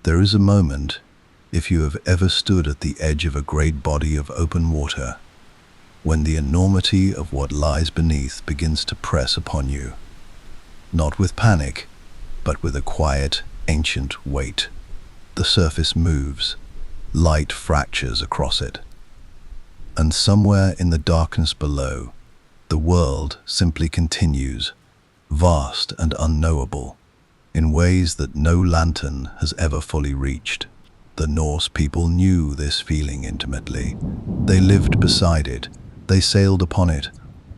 There is a moment, if you have ever stood at the edge of a great body of open water, when the enormity of what lies beneath begins to press upon you, not with panic, but with a quiet, ancient weight. The surface moves, light fractures across it, and somewhere in the darkness below, the world simply continues, vast and unknowable, in ways that no lantern has ever fully reached. The Norse people knew this feeling intimately. They lived beside it, they sailed upon it,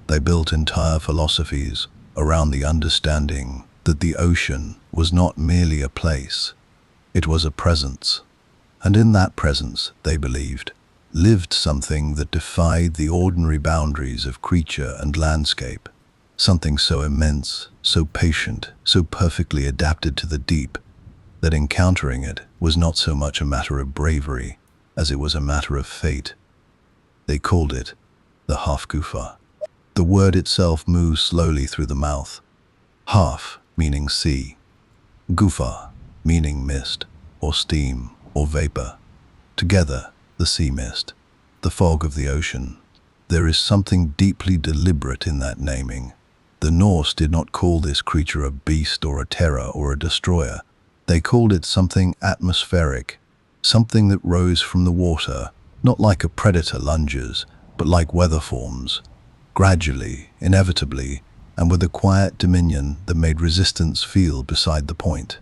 they built entire philosophies around the understanding that the ocean was not merely a place, it was a presence. And in that presence, they believed, lived something that defied the ordinary boundaries of creature and landscape. Something so immense, so patient, so perfectly adapted to the deep, that encountering it was not so much a matter of bravery as it was a matter of fate. They called it the Hafgufa. The word itself moves slowly through the mouth. Haf meaning sea, Gufa meaning mist, or steam, or vapor. Together, the sea mist, the fog of the ocean. There is something deeply deliberate in that naming. The Norse did not call this creature a beast or a terror or a destroyer. They called it something atmospheric, something that rose from the water, not like a predator lunges, but like weather forms, gradually, inevitably, and with a quiet dominion that made resistance feel beside the point.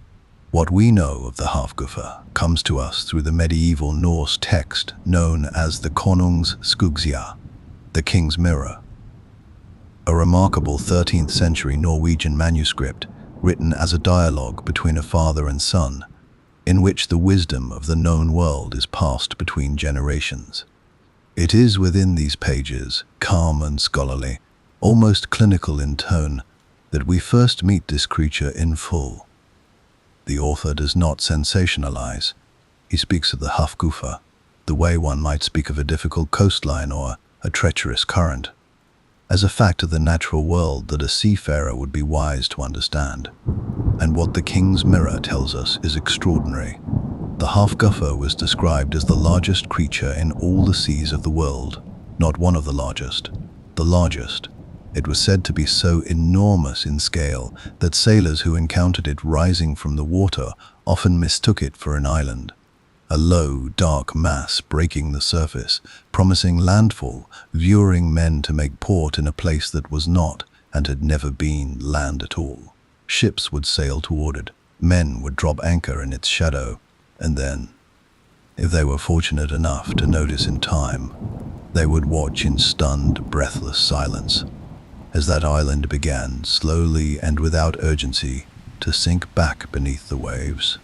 What we know of the Hafgufa comes to us through the medieval Norse text known as the Konungs Skuggsia, the King's Mirror, a remarkable 13th century Norwegian manuscript written as a dialogue between a father and son, in which the wisdom of the known world is passed between generations. It is within these pages, calm and scholarly, almost clinical in tone, that we first meet this creature in full. The author does not sensationalize. He speaks of the Hafgufa, the way one might speak of a difficult coastline or a treacherous current, as a fact of the natural world that a seafarer would be wise to understand. And what the King's Mirror tells us is extraordinary. The Hafgufa was described as the largest creature in all the seas of the world, not one of the largest, the largest. It was said to be so enormous in scale that sailors who encountered it rising from the water often mistook it for an island, a low, dark mass breaking the surface, promising landfall, luring men to make port in a place that was not and had never been land at all. Ships would sail toward it, men would drop anchor in its shadow, and then, if they were fortunate enough to notice in time, they would watch in stunned, breathless silence as that island began, slowly and without urgency, to sink back beneath the waves.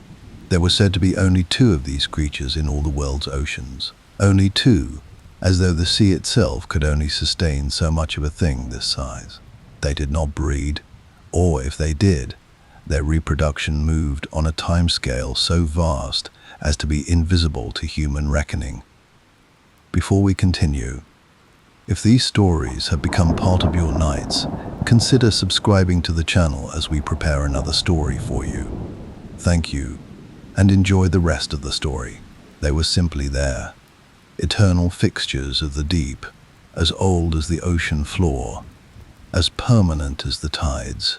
There were said to be only 2 of these creatures in all the world's oceans. Only 2, as though the sea itself could only sustain so much of a thing this size. They did not breed, or if they did, their reproduction moved on a timescale so vast as to be invisible to human reckoning. Before we continue, if these stories have become part of your nights, consider subscribing to the channel as we prepare another story for you. Thank you, and enjoy the rest of the story. They were simply there, eternal fixtures of the deep, as old as the ocean floor, as permanent as the tides.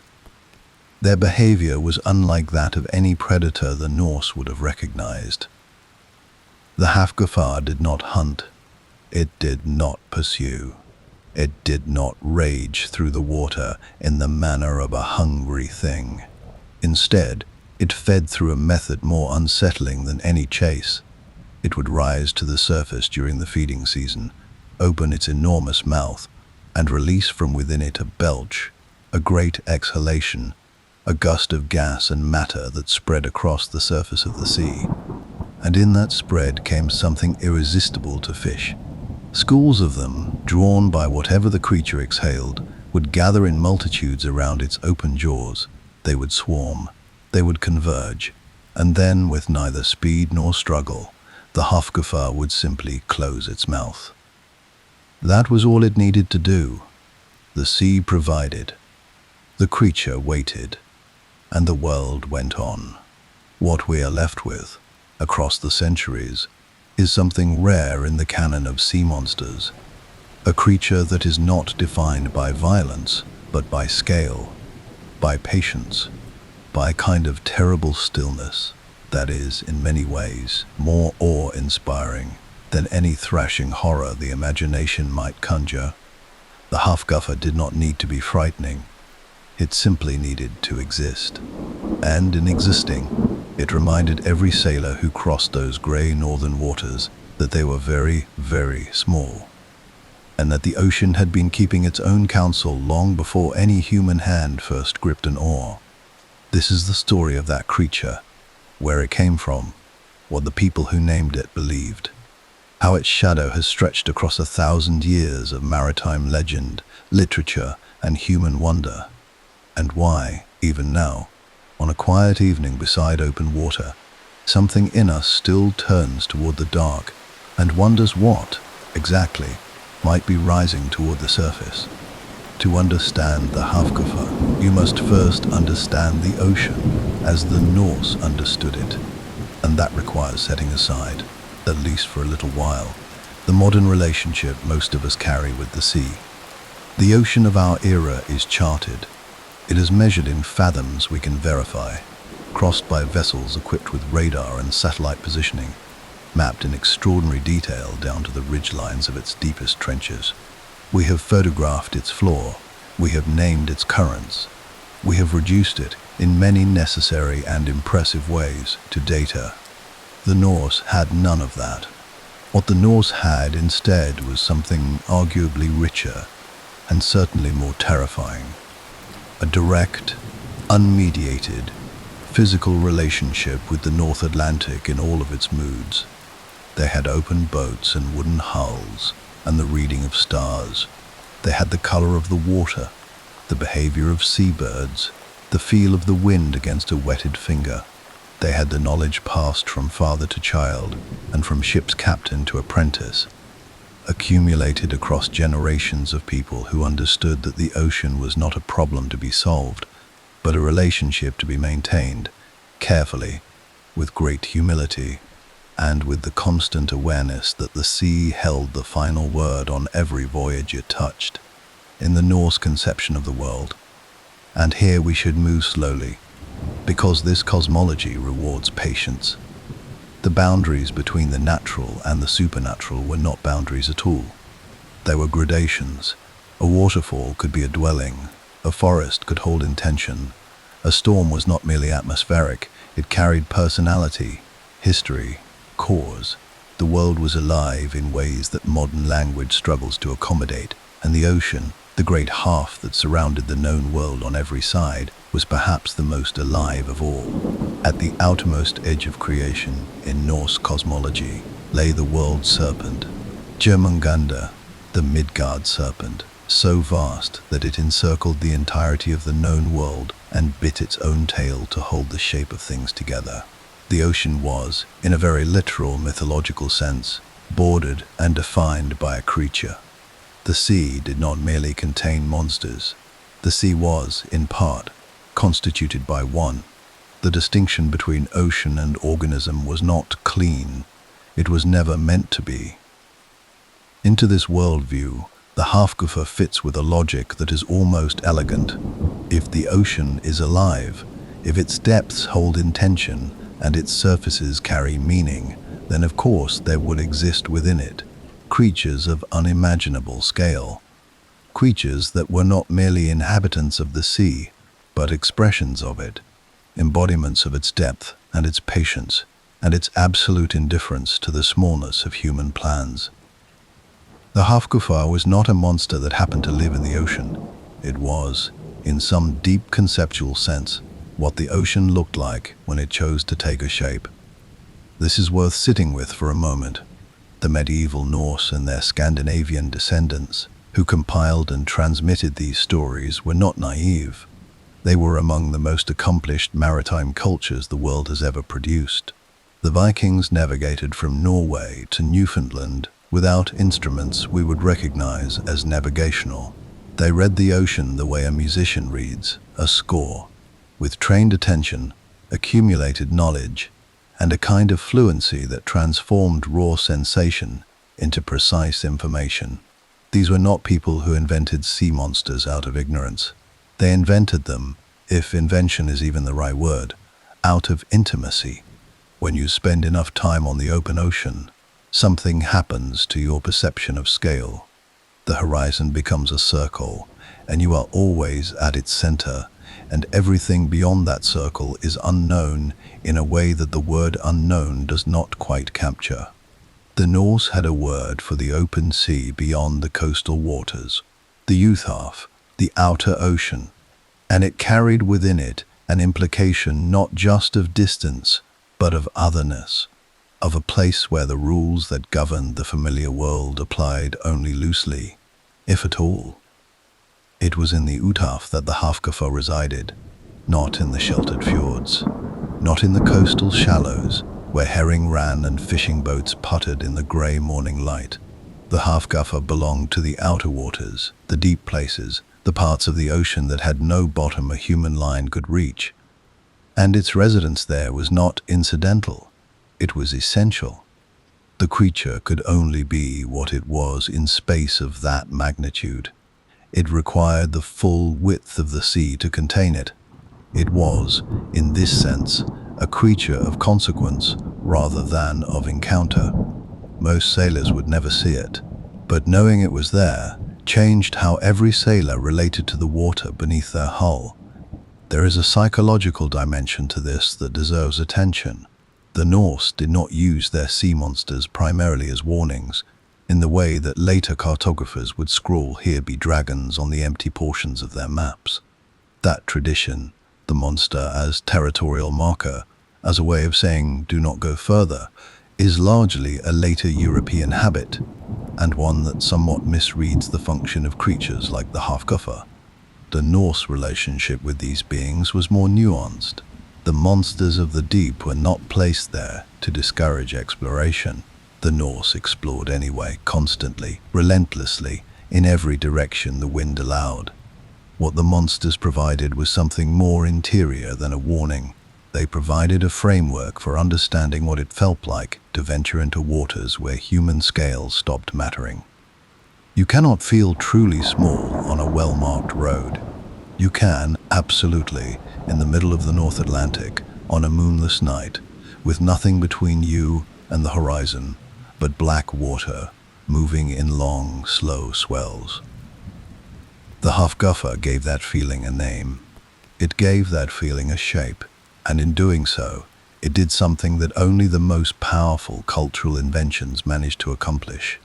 Their behavior was unlike that of any predator the Norse would have recognized. The Hafgufa did not hunt. It did not pursue. It did not rage through the water in the manner of a hungry thing. Instead, it fed through a method more unsettling than any chase. It would rise to the surface during the feeding season, open its enormous mouth, and release from within it a belch, a great exhalation, a gust of gas and matter that spread across the surface of the sea. And in that spread came something irresistible to fish. Schools of them, drawn by whatever the creature exhaled, would gather in multitudes around its open jaws. They would swarm, they would converge, and then, with neither speed nor struggle, the Hafgufa would simply close its mouth. That was all it needed to do. The sea provided. The creature waited, and the world went on. What we are left with across the centuries, is something rare in the canon of sea monsters. A creature that is not defined by violence, but by scale, by patience, by a kind of terrible stillness that is, in many ways, more awe-inspiring than any thrashing horror the imagination might conjure. The Hafguffer did not need to be frightening. It simply needed to exist. And in existing, it reminded every sailor who crossed those grey northern waters that they were very, very small, and that the ocean had been keeping its own counsel long before any human hand first gripped an oar. This is the story of that creature, where it came from, what the people who named it believed, how its shadow has stretched across 1,000 years of maritime legend, literature, and human wonder, and why, even now, on a quiet evening beside open water, something in us still turns toward the dark and wonders what, exactly, might be rising toward the surface. To understand the Hafguffer, you must first understand the ocean as the Norse understood it, and that requires setting aside, at least for a little while, the modern relationship most of us carry with the sea. The ocean of our era is charted. It is measured in fathoms we can verify, crossed by vessels equipped with radar and satellite positioning, mapped in extraordinary detail down to the ridgelines of its deepest trenches. We have photographed its floor, we have named its currents, we have reduced it in many necessary and impressive ways to data. The Norse had none of that. What the Norse had instead was something arguably richer and certainly more terrifying. A direct, unmediated, physical relationship with the North Atlantic in all of its moods. They had open boats and wooden hulls, and the reading of stars. They had the color of the water, the behavior of seabirds, the feel of the wind against a wetted finger. They had the knowledge passed from father to child and from ship's captain to apprentice, accumulated across generations of people who understood that the ocean was not a problem to be solved, but a relationship to be maintained, carefully, with great humility, and with the constant awareness that the sea held the final word on every voyage it touched, in the Norse conception of the world. And here we should move slowly, because this cosmology rewards patience. The boundaries between the natural and the supernatural were not boundaries at all. They were gradations. A waterfall could be a dwelling, a forest could hold intention. A storm was not merely atmospheric, it carried personality, history, cause. The world was alive in ways that modern language struggles to accommodate, and the ocean, the great half that surrounded the known world on every side, was perhaps the most alive of all. At the outermost edge of creation, in Norse cosmology, lay the world serpent, Jörmungandr, the Midgard serpent, so vast that it encircled the entirety of the known world and bit its own tail to hold the shape of things together. The ocean was, in a very literal mythological sense, bordered and defined by a creature. The sea did not merely contain monsters. The sea was, in part, constituted by one. The distinction between ocean and organism was not clean. It was never meant to be. Into this worldview, the Hafguffer fits with a logic that is almost elegant. If the ocean is alive, if its depths hold intention, and its surfaces carry meaning, then of course there would exist within it creatures of unimaginable scale. Creatures that were not merely inhabitants of the sea, but expressions of it, embodiments of its depth and its patience, and its absolute indifference to the smallness of human plans. The Hafguffer was not a monster that happened to live in the ocean. It was, in some deep conceptual sense, what the ocean looked like when it chose to take a shape. This is worth sitting with for a moment. The medieval Norse and their Scandinavian descendants, who compiled and transmitted these stories, were not naive. They were among the most accomplished maritime cultures the world has ever produced. The Vikings navigated from Norway to Newfoundland without instruments we would recognize as navigational. They read the ocean the way a musician reads a score, with trained attention, accumulated knowledge, and a kind of fluency that transformed raw sensation into precise information. These were not people who invented sea monsters out of ignorance. They invented them, if invention is even the right word, out of intimacy. When you spend enough time on the open ocean, something happens to your perception of scale. The horizon becomes a circle, and you are always at its center, and everything beyond that circle is unknown in a way that the word unknown does not quite capture. The Norse had a word for the open sea beyond the coastal waters, the Uthaf, the outer ocean, and it carried within it an implication not just of distance, but of otherness, of a place where the rules that governed the familiar world applied only loosely, if at all. It was in the Uthaf that the Hafgafar resided, not in the sheltered fjords, not in the coastal shallows, where herring ran and fishing boats puttered in the grey morning light. The Hafgafar belonged to the outer waters, the deep places, the parts of the ocean that had no bottom a human line could reach. And its residence there was not incidental, it was essential. The creature could only be what it was in space of that magnitude. It required the full width of the sea to contain it. It was, in this sense, a creature of consequence rather than of encounter. Most sailors would never see it, but knowing it was there changed how every sailor related to the water beneath their hull. There is a psychological dimension to this that deserves attention. The Norse did not use their sea monsters primarily as warnings, in the way that later cartographers would scrawl "Here be dragons" on the empty portions of their maps. That tradition, the monster as territorial marker, as a way of saying "do not go further," is largely a later European habit, and one that somewhat misreads the function of creatures like the Hafgafar. The Norse relationship with these beings was more nuanced. The monsters of the deep were not placed there to discourage exploration. The Norse explored anyway, constantly, relentlessly, in every direction the wind allowed. What the monsters provided was something more interior than a warning. They provided a framework for understanding what it felt like to venture into waters where human scales stopped mattering. You cannot feel truly small on a well-marked road. You can, absolutely, in the middle of the North Atlantic, on a moonless night, with nothing between you and the horizon, but black water, moving in long, slow swells. The Hafgafar gave that feeling a name. It gave that feeling a shape, and in doing so, it did something that only the most powerful cultural inventions managed to accomplish.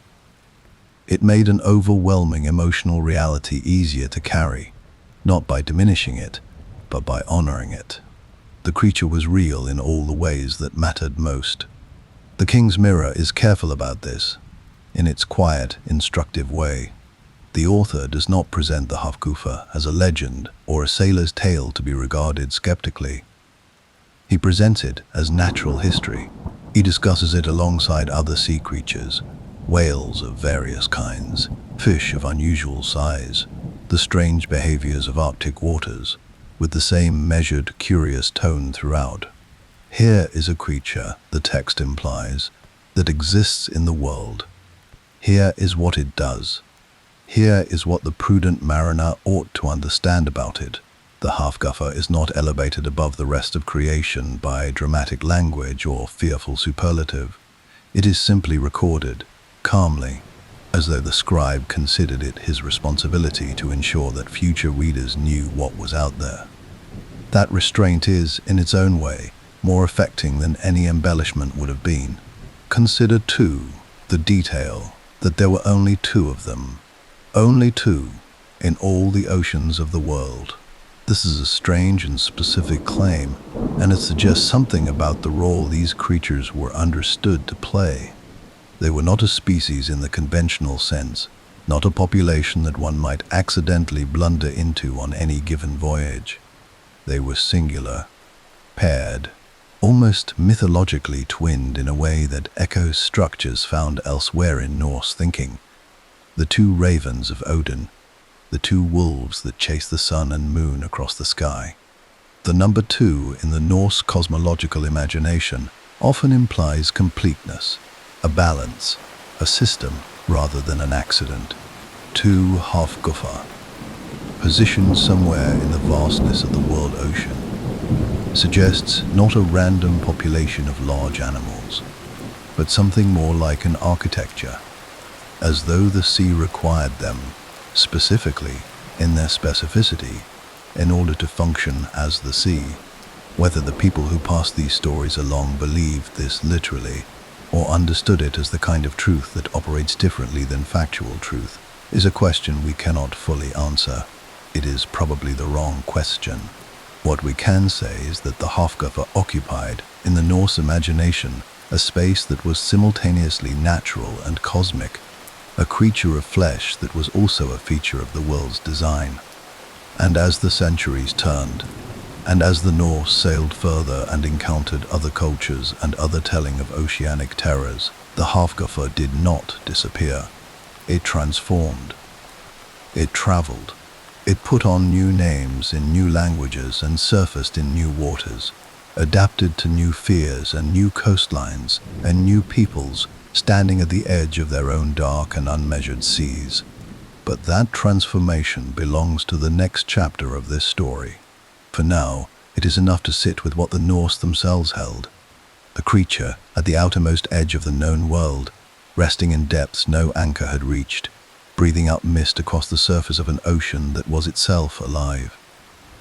It made an overwhelming emotional reality easier to carry, not by diminishing it, but by honoring it. The creature was real in all the ways that mattered most. The King's Mirror is careful about this, in its quiet, instructive way. The author does not present the Hafgafar as a legend or a sailor's tale to be regarded skeptically. He presents it as natural history. He discusses it alongside other sea creatures, whales of various kinds, fish of unusual size, the strange behaviors of Arctic waters, with the same measured, curious tone throughout. Here is a creature, the text implies, that exists in the world. Here is what it does. Here is what the prudent mariner ought to understand about it. The Hafgafar is not elevated above the rest of creation by dramatic language or fearful superlative. It is simply recorded, calmly, as though the scribe considered it his responsibility to ensure that future readers knew what was out there. That restraint is, in its own way, more affecting than any embellishment would have been. Consider, too, the detail that there were only two of them. Only two, in all the oceans of the world. This is a strange and specific claim, and it suggests something about the role these creatures were understood to play. They were not a species in the conventional sense, not a population that one might accidentally blunder into on any given voyage. They were singular, paired, almost mythologically twinned in a way that echoes structures found elsewhere in Norse thinking. The two ravens of Odin, the two wolves that chase the sun and moon across the sky. The number two in the Norse cosmological imagination often implies completeness, a balance, a system rather than an accident. 2. Hafgufa, positioned somewhere in the vastness of the world ocean, suggests not a random population of large animals, but something more like an architecture, as though the sea required them, specifically in their specificity, in order to function as the sea. Whether the people who passed these stories along believed this literally or understood it as the kind of truth that operates differently than factual truth is a question we cannot fully answer. It is probably the wrong question. What we can say is that the Hafgufa occupied, in the Norse imagination, a space that was simultaneously natural and cosmic, a creature of flesh that was also a feature of the world's design. And as the centuries turned, and as the Norse sailed further and encountered other cultures and other telling of oceanic terrors, the Hafgufa did not disappear. It transformed. It traveled. It put on new names in new languages and surfaced in new waters, adapted to new fears and new coastlines and new peoples standing at the edge of their own dark and unmeasured seas. But that transformation belongs to the next chapter of this story. For now, it is enough to sit with what the Norse themselves held. A creature at the outermost edge of the known world, resting in depths no anchor had reached, breathing out mist across the surface of an ocean that was itself alive.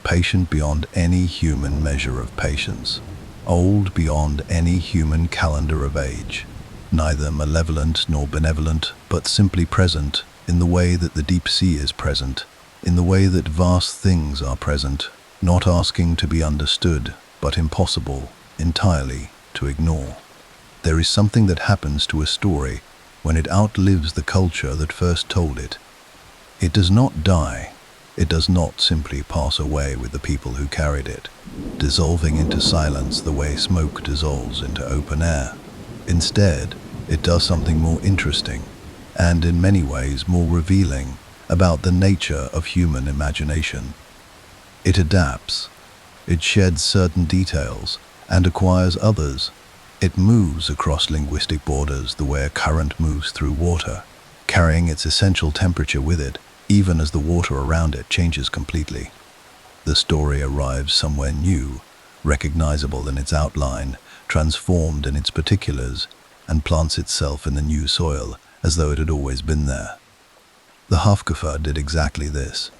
Patient beyond any human measure of patience, old beyond any human calendar of age, neither malevolent nor benevolent, but simply present in the way that the deep sea is present, in the way that vast things are present, not asking to be understood, but impossible entirely to ignore. There is something that happens to a story when it outlives the culture that first told it. It does not die. It does not simply pass away with the people who carried it, dissolving into silence the way smoke dissolves into open air. Instead, it does something more interesting, and in many ways more revealing, about the nature of human imagination. It adapts. It sheds certain details and acquires others. It moves across linguistic borders the way a current moves through water, carrying its essential temperature with it, even as the water around it changes completely. The story arrives somewhere new, recognizable in its outline, transformed in its particulars, and plants itself in the new soil as though it had always been there. The Hafgufa did exactly this.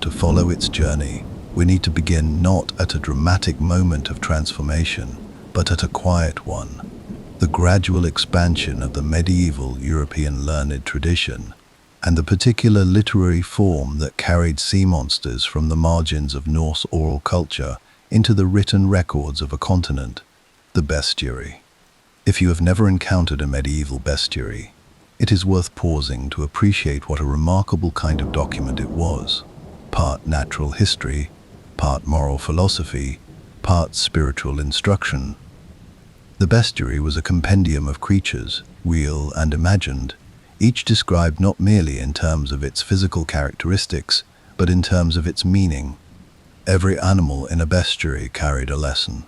To follow its journey, we need to begin not at a dramatic moment of transformation, but at a quiet one, the gradual expansion of the medieval European learned tradition, and the particular literary form that carried sea monsters from the margins of Norse oral culture into the written records of a continent, the bestiary. If you have never encountered a medieval bestiary, it is worth pausing to appreciate what a remarkable kind of document it was. Part natural history, part moral philosophy, part spiritual instruction. The bestiary was a compendium of creatures, real and imagined, each described not merely in terms of its physical characteristics, but in terms of its meaning. Every animal in a bestiary carried a lesson.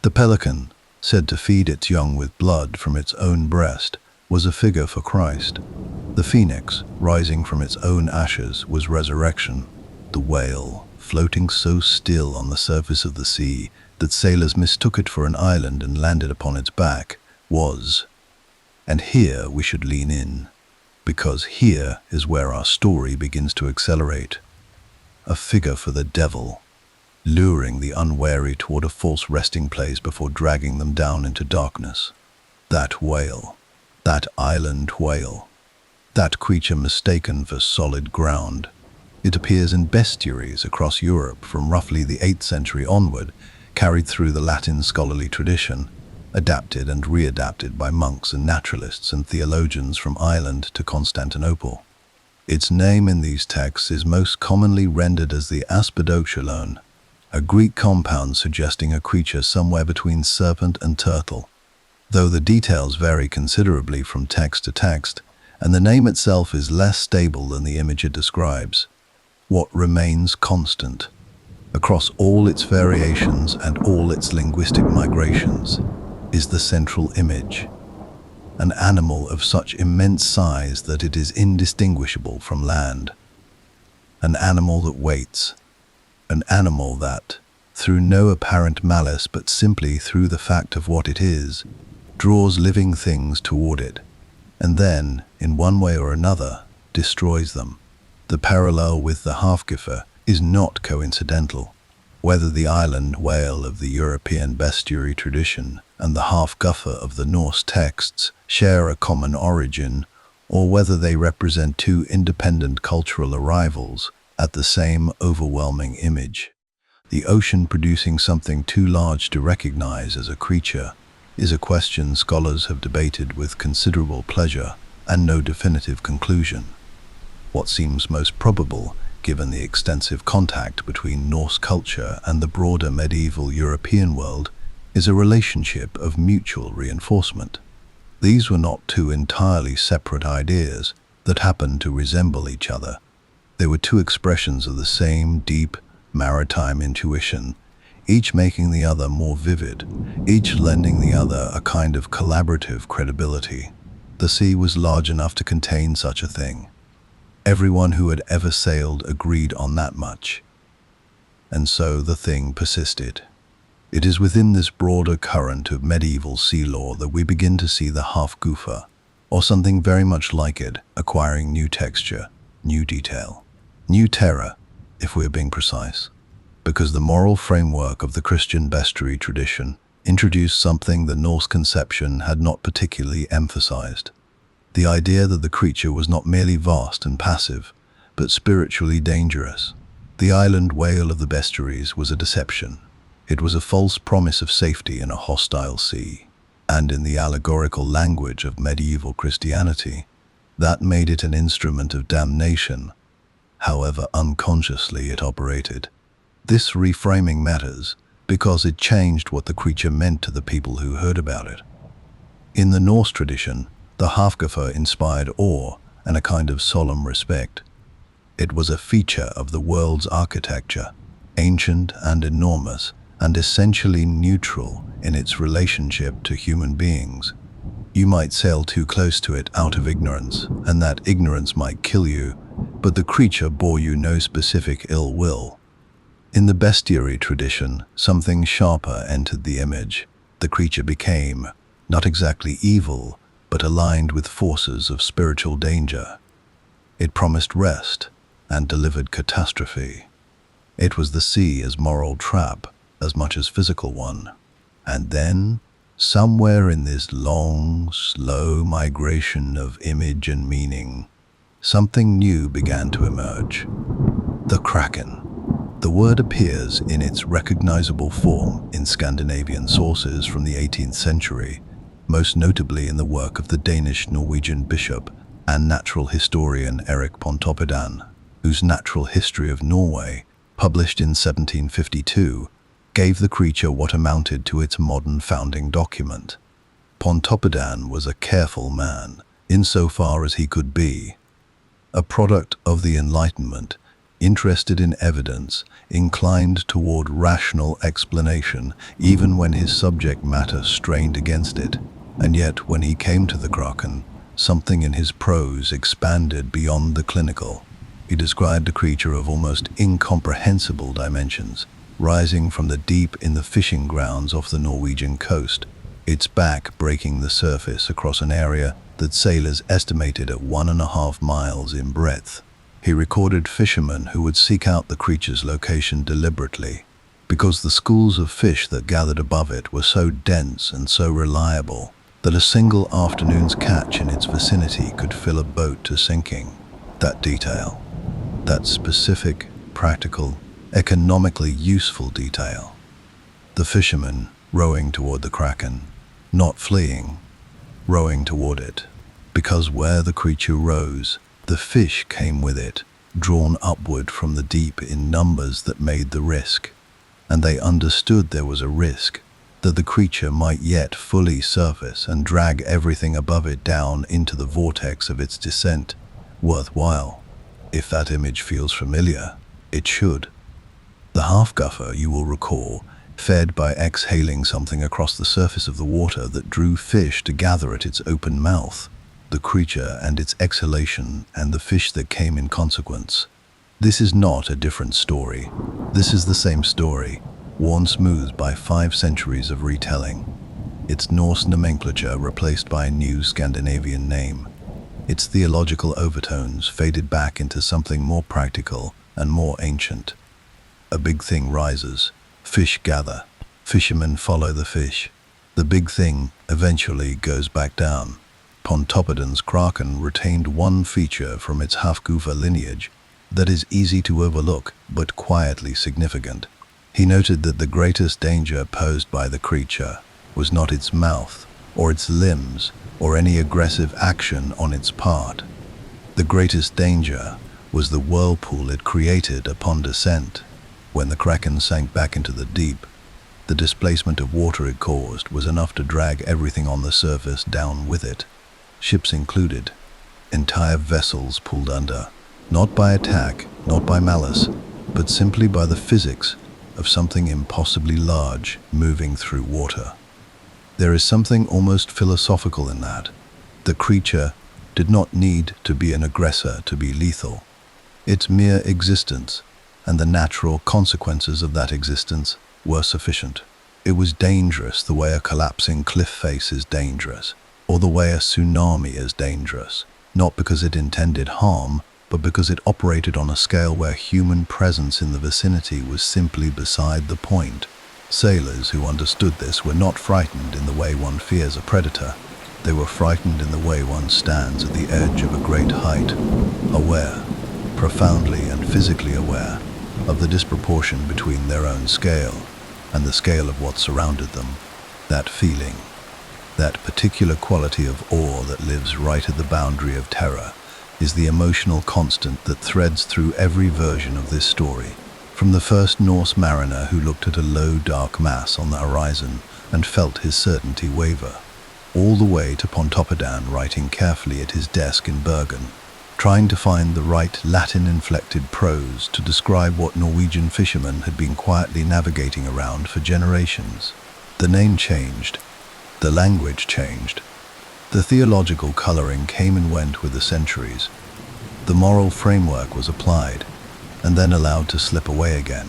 The pelican, said to feed its young with blood from its own breast, was a figure for Christ. The phoenix, rising from its own ashes, was resurrection. The whale, floating so still on the surface of the sea that sailors mistook it for an island and landed upon its back, was. And here we should lean in, because here is where our story begins to accelerate. A figure for the devil, luring the unwary toward a false resting place before dragging them down into darkness. That whale, that island whale, that creature mistaken for solid ground. It appears in bestiaries across Europe from roughly the 8th century onward, carried through the Latin scholarly tradition, adapted and readapted by monks and naturalists and theologians from Ireland to Constantinople. Its name in these texts is most commonly rendered as the aspidochelon, a Greek compound suggesting a creature somewhere between serpent and turtle. Though the details vary considerably from text to text, and the name itself is less stable than the image it describes, what remains constant, across all its variations and all its linguistic migrations, is the central image. An animal of such immense size that it is indistinguishable from land. An animal that waits. An animal that, through no apparent malice but simply through the fact of what it is, draws living things toward it, and then, in one way or another, destroys them. The parallel with the half-guffer is not coincidental. Whether the island whale of the European bestiary tradition and the half-guffer of the Norse texts share a common origin, or whether they represent two independent cultural arrivals at the same overwhelming image. The ocean producing something too large to recognize as a creature is a question scholars have debated with considerable pleasure and no definitive conclusion. What seems most probable, given the extensive contact between Norse culture and the broader medieval European world, is a relationship of mutual reinforcement. These were not two entirely separate ideas that happened to resemble each other. They were two expressions of the same deep, maritime intuition, each making the other more vivid, each lending the other a kind of collaborative credibility. The sea was large enough to contain such a thing. Everyone who had ever sailed agreed on that much. And so the thing persisted. It is within this broader current of medieval sea lore that we begin to see the half-guffer, or something very much like it, acquiring new texture, new detail, new terror, if we are being precise, because the moral framework of the Christian bestiary tradition introduced something the Norse conception had not particularly emphasized. The idea that the creature was not merely vast and passive, but spiritually dangerous. The island whale of the bestiaries was a deception. It was a false promise of safety in a hostile sea, and in the allegorical language of medieval Christianity, that made it an instrument of damnation, however unconsciously it operated. This reframing matters because it changed what the creature meant to the people who heard about it. In the Norse tradition, the half-guffer inspired awe and a kind of solemn respect. It was a feature of the world's architecture, ancient and enormous, and essentially neutral in its relationship to human beings. You might sail too close to it out of ignorance, and that ignorance might kill you, but the creature bore you no specific ill will. In the bestiary tradition, something sharper entered the image. The creature became, not exactly evil, but aligned with forces of spiritual danger. It promised rest and delivered catastrophe. It was the sea as moral trap, as much as physical one. And then, somewhere in this long, slow migration of image and meaning, something new began to emerge. The Kraken. The word appears in its recognizable form in Scandinavian sources from the 18th century, most notably in the work of the Danish-Norwegian bishop and natural historian Erik Pontoppidan, whose Natural History of Norway, published in 1752, gave the creature what amounted to its modern founding document. Pontoppidan was a careful man, insofar as he could be. A product of the Enlightenment, interested in evidence, inclined toward rational explanation, even when his subject matter strained against it. And yet, when he came to the Kraken, something in his prose expanded beyond the clinical. He described a creature of almost incomprehensible dimensions, rising from the deep in the fishing grounds off the Norwegian coast, its back breaking the surface across an area that sailors estimated at 1.5 miles in breadth. He recorded fishermen who would seek out the creature's location deliberately, because the schools of fish that gathered above it were so dense and so reliable that a single afternoon's catch in its vicinity could fill a boat to sinking. That detail, that specific, practical, economically useful detail. The fishermen rowing toward the Kraken, not fleeing, rowing toward it, because where the creature rose, the fish came with it, drawn upward from the deep in numbers that made the risk. And they understood there was a risk, that the creature might yet fully surface and drag everything above it down into the vortex of its descent, worthwhile. If that image feels familiar, it should. The half-guffer, you will recall, fed by exhaling something across the surface of the water that drew fish to gather at its open mouth, the creature and its exhalation and the fish that came in consequence. This is not a different story. This is the same story, worn smooth by 5 centuries of retelling. Its Norse nomenclature replaced by a new Scandinavian name. Its theological overtones faded back into something more practical and more ancient. A big thing rises. Fish gather. Fishermen follow the fish. The big thing eventually goes back down. Pontoppidan's kraken retained one feature from its Hafguva lineage that is easy to overlook but quietly significant. He noted that the greatest danger posed by the creature was not its mouth or its limbs or any aggressive action on its part. The greatest danger was the whirlpool it created upon descent. When the kraken sank back into the deep, the displacement of water it caused was enough to drag everything on the surface down with it, ships included. Entire vessels pulled under, not by attack, not by malice, but simply by the physics of something impossibly large moving through water. There is something almost philosophical in that. The creature did not need to be an aggressor to be lethal. Its mere existence and the natural consequences of that existence were sufficient. It was dangerous the way a collapsing cliff face is dangerous, or the way a tsunami is dangerous, not because it intended harm, but because it operated on a scale where human presence in the vicinity was simply beside the point. Sailors who understood this were not frightened in the way one fears a predator. They were frightened in the way one stands at the edge of a great height, aware, profoundly and physically aware, of the disproportion between their own scale and the scale of what surrounded them. That feeling, that particular quality of awe that lives right at the boundary of terror, is the emotional constant that threads through every version of this story. From the first Norse mariner who looked at a low, dark mass on the horizon and felt his certainty waver, all the way to Pontoppidan writing carefully at his desk in Bergen, trying to find the right Latin-inflected prose to describe what Norwegian fishermen had been quietly navigating around for generations. The name changed. The language changed. The theological coloring came and went with the centuries. The moral framework was applied, and then allowed to slip away again.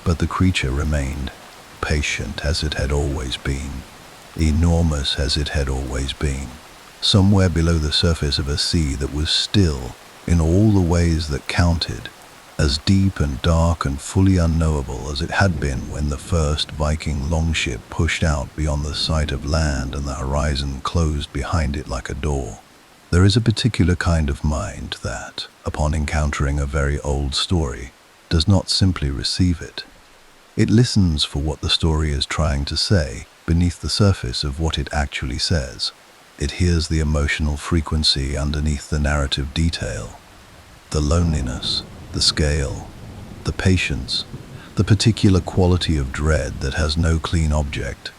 But the creature remained, patient as it had always been, enormous as it had always been, somewhere below the surface of a sea that was still, in all the ways that counted, as deep and dark and fully unknowable as it had been when the first Viking longship pushed out beyond the sight of land and the horizon closed behind it like a door. There is a particular kind of mind that, upon encountering a very old story, does not simply receive it. It listens for what the story is trying to say beneath the surface of what it actually says. It hears the emotional frequency underneath the narrative detail, the loneliness, the scale, the patience, the particular quality of dread that has no clean object,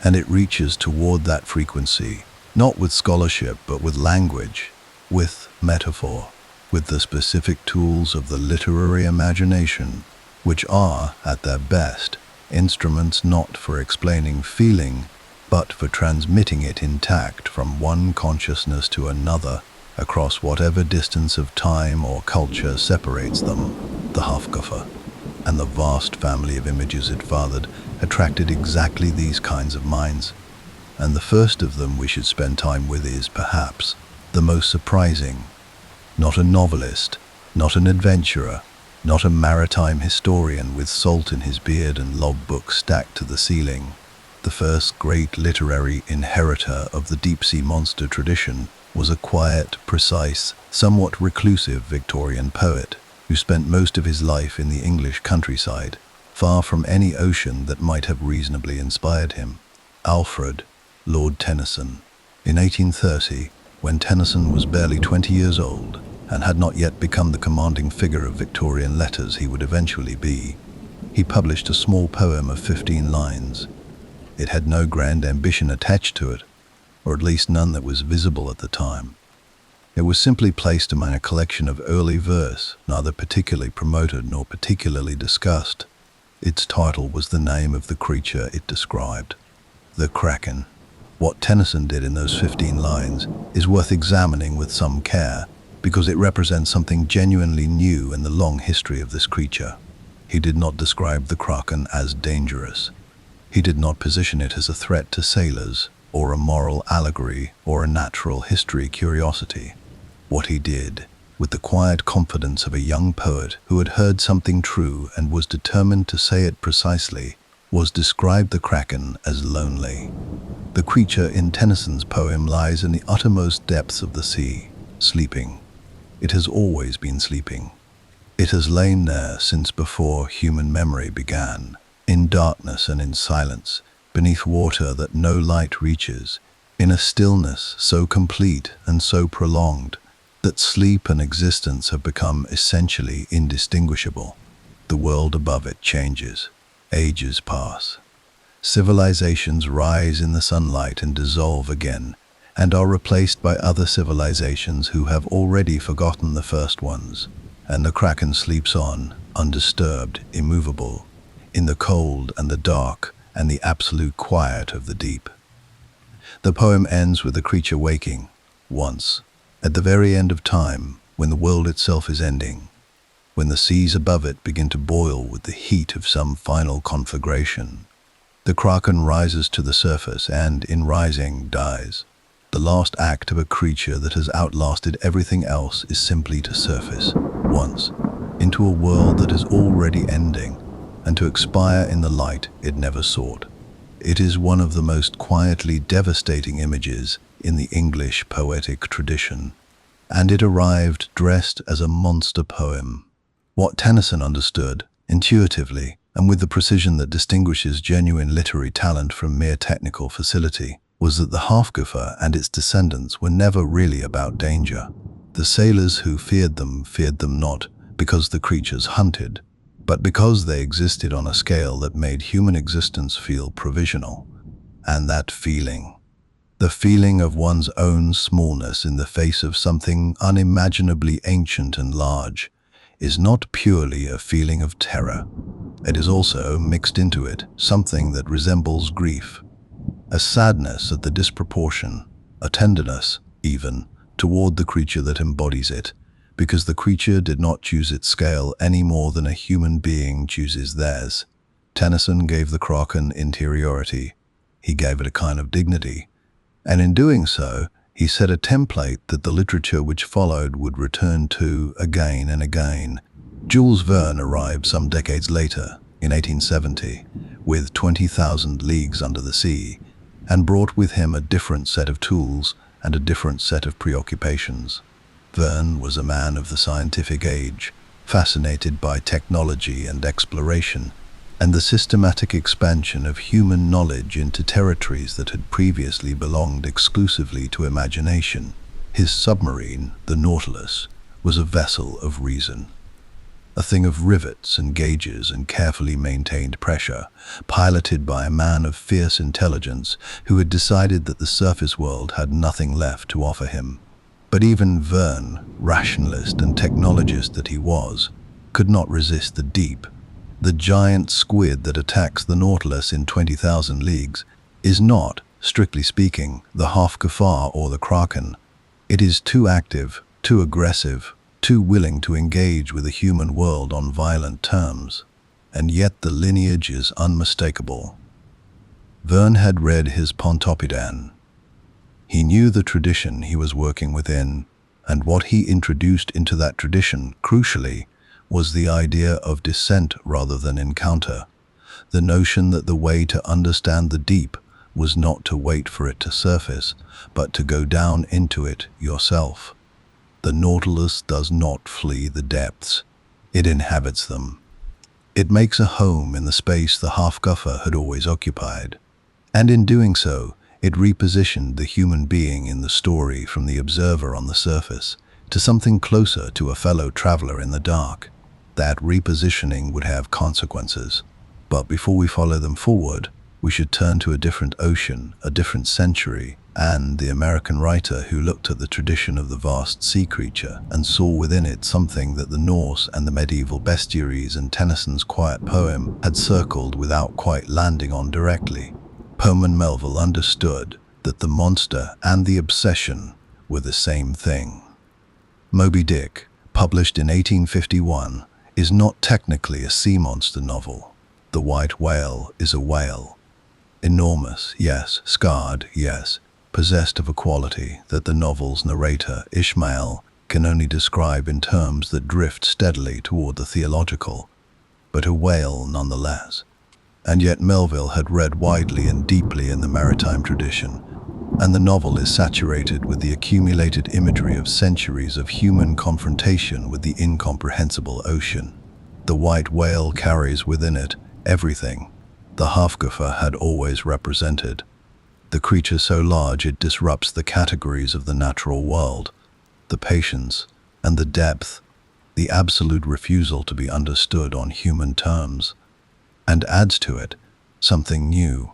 and it reaches toward that frequency, not with scholarship but with language, with metaphor, with the specific tools of the literary imagination, which are, at their best, instruments not for explaining feeling, but for transmitting it intact from one consciousness to another across whatever distance of time or culture separates them. The Hafguva and the vast family of images it fathered attracted exactly these kinds of minds. And the first of them we should spend time with is, perhaps, the most surprising. Not a novelist, not an adventurer, not a maritime historian with salt in his beard and logbooks stacked to the ceiling. The first great literary inheritor of the deep-sea monster tradition was a quiet, precise, somewhat reclusive Victorian poet who spent most of his life in the English countryside, far from any ocean that might have reasonably inspired him. Alfred, Lord Tennyson. In 1830, when Tennyson was barely 20 years old and had not yet become the commanding figure of Victorian letters he would eventually be, he published a small poem of 15 lines. It had no grand ambition attached to it, or at least none that was visible at the time. It was simply placed among a collection of early verse, neither particularly promoted nor particularly discussed. Its title was the name of the creature it described, the Kraken. What Tennyson did in those 15 lines is worth examining with some care, because it represents something genuinely new in the long history of this creature. He did not describe the Kraken as dangerous. He did not position it as a threat to sailors, or a moral allegory, or a natural history curiosity. What he did, with the quiet confidence of a young poet who had heard something true and was determined to say it precisely, was describe the Kraken as lonely. The creature in Tennyson's poem lies in the uttermost depths of the sea, sleeping. It has always been sleeping. It has lain there since before human memory began, in darkness and in silence, beneath water that no light reaches, in a stillness so complete and so prolonged that sleep and existence have become essentially indistinguishable. The world above it changes. Ages pass. Civilizations rise in the sunlight and dissolve again, and are replaced by other civilizations who have already forgotten the first ones. And the Kraken sleeps on, undisturbed, immovable, in the cold and the dark and the absolute quiet of the deep. The poem ends with the creature waking, once, at the very end of time, when the world itself is ending, when the seas above it begin to boil with the heat of some final conflagration. The Kraken rises to the surface and, in rising, dies. The last act of a creature that has outlasted everything else is simply to surface, once, into a world that is already ending, and to expire in the light it never sought. It is one of the most quietly devastating images in the English poetic tradition, and it arrived dressed as a monster poem. What Tennyson understood, intuitively, and with the precision that distinguishes genuine literary talent from mere technical facility, was that the Hafgufa and its descendants were never really about danger. The sailors who feared them not because the creatures hunted, but because they existed on a scale that made human existence feel provisional. And that feeling, the feeling of one's own smallness in the face of something unimaginably ancient and large, is not purely a feeling of terror. It is also, mixed into it, something that resembles grief, a sadness at the disproportion, a tenderness, even, toward the creature that embodies it, because the creature did not choose its scale any more than a human being chooses theirs. Tennyson gave the Kraken interiority. He gave it a kind of dignity. And in doing so, he set a template that the literature which followed would return to again and again. Jules Verne arrived some decades later, in 1870, with 20,000 Leagues Under the Sea, and brought with him a different set of tools and a different set of preoccupations. Verne was a man of the scientific age, fascinated by technology and exploration, and the systematic expansion of human knowledge into territories that had previously belonged exclusively to imagination. His submarine, the Nautilus, was a vessel of reason, a thing of rivets and gauges and carefully maintained pressure, piloted by a man of fierce intelligence who had decided that the surface world had nothing left to offer him. But even Verne, rationalist and technologist that he was, could not resist the deep. The giant squid that attacks the Nautilus in 20,000 Leagues is not, strictly speaking, the Hafgufa or the Kraken. It is too active, too aggressive, too willing to engage with the human world on violent terms. And yet the lineage is unmistakable. Verne had read his Pontoppidan. He knew the tradition he was working within, and what he introduced into that tradition, crucially, was the idea of descent rather than encounter, the notion that the way to understand the deep was not to wait for it to surface, but to go down into it yourself. The Nautilus does not flee the depths, it inhabits them. It makes a home in the space the Hafgufa had always occupied, and in doing so, it repositioned the human being in the story from the observer on the surface to something closer to a fellow traveler in the dark. That repositioning would have consequences. But before we follow them forward, we should turn to a different ocean, a different century, and the American writer who looked at the tradition of the vast sea creature and saw within it something that the Norse and the medieval bestiaries and Tennyson's quiet poem had circled without quite landing on directly. Pullman Melville understood that the monster and the obsession were the same thing. Moby Dick, published in 1851, is not technically a sea monster novel. The white whale is a whale. Enormous, yes. Scarred, yes. Possessed of a quality that the novel's narrator, Ishmael, can only describe in terms that drift steadily toward the theological, but a whale nonetheless. And yet Melville had read widely and deeply in the maritime tradition, and the novel is saturated with the accumulated imagery of centuries of human confrontation with the incomprehensible ocean. The white whale carries within it everything the Hafgufa had always represented. The creature so large it disrupts the categories of the natural world, the patience and the depth, the absolute refusal to be understood on human terms, and adds to it something new,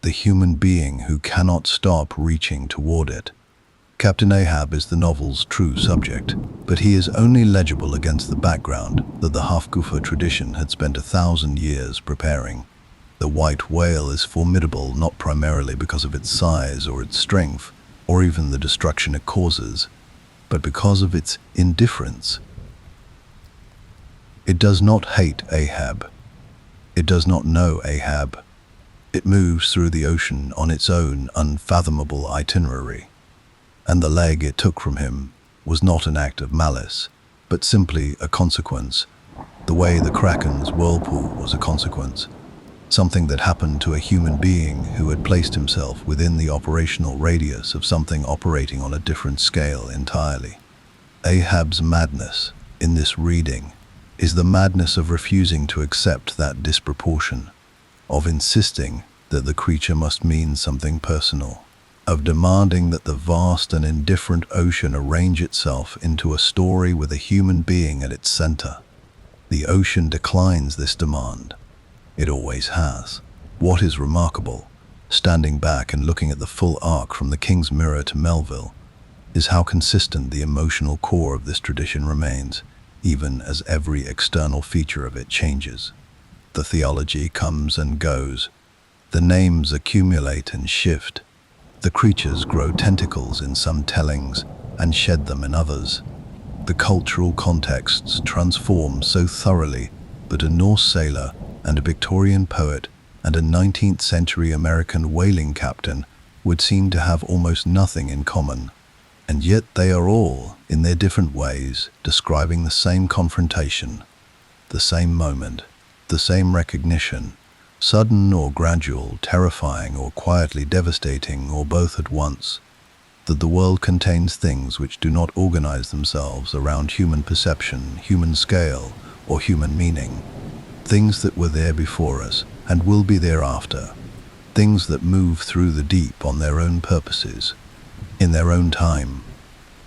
the human being who cannot stop reaching toward it. Captain Ahab is the novel's true subject, but he is only legible against the background that the Hafgufa tradition had spent 1,000 years preparing. The white whale is formidable not primarily because of its size or its strength, or even the destruction it causes, but because of its indifference. It does not hate Ahab. It does not know Ahab. It moves through the ocean on its own unfathomable itinerary, and the leg it took from him was not an act of malice, but simply a consequence, the way the Kraken's whirlpool was a consequence. Something that happened to a human being who had placed himself within the operational radius of something operating on a different scale entirely. Ahab's madness, in this reading, is the madness of refusing to accept that disproportion, of insisting that the creature must mean something personal, of demanding that the vast and indifferent ocean arrange itself into a story with a human being at its center. The ocean declines this demand. It always has. What is remarkable, standing back and looking at the full arc from the King's Mirror to Melville, is how consistent the emotional core of this tradition remains, even as every external feature of it changes. The theology comes and goes. The names accumulate and shift. The creatures grow tentacles in some tellings and shed them in others. The cultural contexts transform so thoroughly that a Norse sailor and a Victorian poet and a 19th century American whaling captain would seem to have almost nothing in common. And yet they are all, in their different ways, describing the same confrontation, the same moment, the same recognition, sudden or gradual, terrifying or quietly devastating, or both at once, that the world contains things which do not organize themselves around human perception, human scale, or human meaning. Things that were there before us and will be thereafter. Things that move through the deep on their own purposes, in their own time,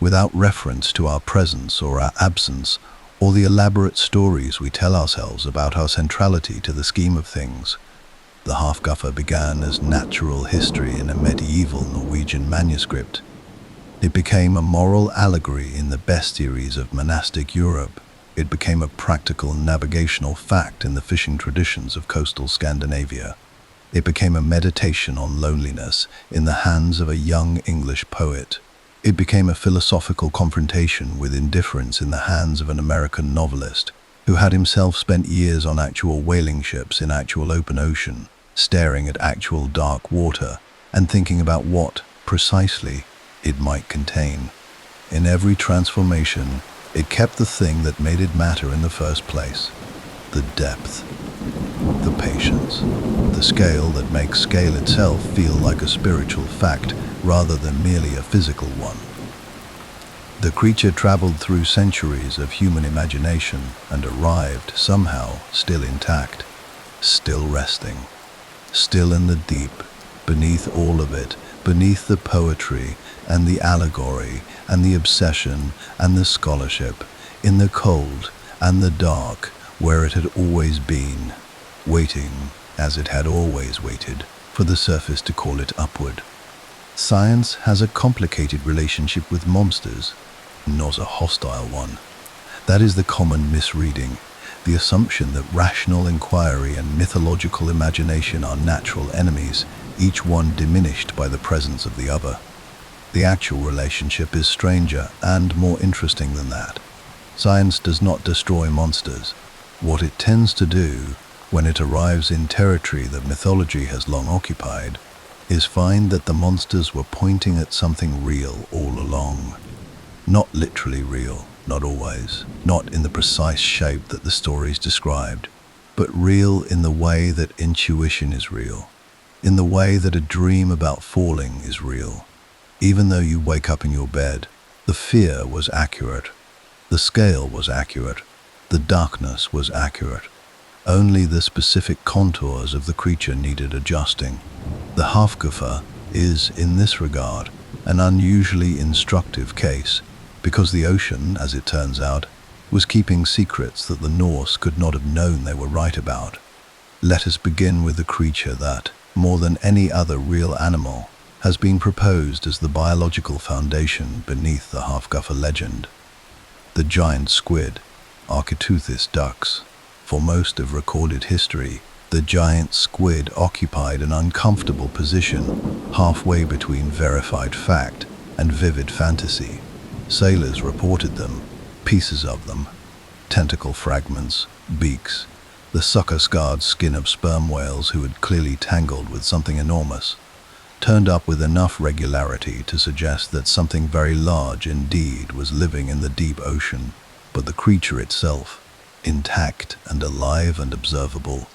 without reference to our presence or our absence, or the elaborate stories we tell ourselves about our centrality to the scheme of things. The Hafgufa began as natural history in a medieval Norwegian manuscript. It became a moral allegory in the bestiaries of monastic Europe. It became a practical navigational fact in the fishing traditions of coastal Scandinavia. It became a meditation on loneliness in the hands of a young English poet. It became a philosophical confrontation with indifference in the hands of an American novelist who had himself spent years on actual whaling ships in actual open ocean, staring at actual dark water and thinking about what, precisely, it might contain. In every transformation, it kept the thing that made it matter in the first place: the depth, the patience, the scale that makes scale itself feel like a spiritual fact rather than merely a physical one. The creature traveled through centuries of human imagination and arrived, somehow, still intact, still resting, still in the deep, beneath all of it, beneath the poetry and the allegory and the obsession and the scholarship, in the cold and the dark, where it had always been, waiting, as it had always waited, for the surface to call it upward. Science has a complicated relationship with monsters, not a hostile one. That is the common misreading, the assumption that rational inquiry and mythological imagination are natural enemies, each one diminished by the presence of the other. The actual relationship is stranger and more interesting than that. Science does not destroy monsters. What it tends to do, when it arrives in territory that mythology has long occupied, is find that the monsters were pointing at something real all along. Not literally real, not always, not in the precise shape that the stories described, but real in the way that intuition is real, in the way that a dream about falling is real. Even though you wake up in your bed, the fear was accurate, the scale was accurate, the darkness was accurate. Only the specific contours of the creature needed adjusting. The Hafgufa is, in this regard, an unusually instructive case, because the ocean, as it turns out, was keeping secrets that the Norse could not have known they were right about. Let us begin with the creature that, more than any other real animal, has been proposed as the biological foundation beneath the Hafgufa legend. The giant squid, Architeuthis dux. For most of recorded history, the giant squid occupied an uncomfortable position halfway between verified fact and vivid fantasy. Sailors reported them, pieces of them, tentacle fragments, beaks, the sucker-scarred skin of sperm whales who had clearly tangled with something enormous, turned up with enough regularity to suggest that something very large indeed was living in the deep ocean, but the creature itself, intact and alive and observable,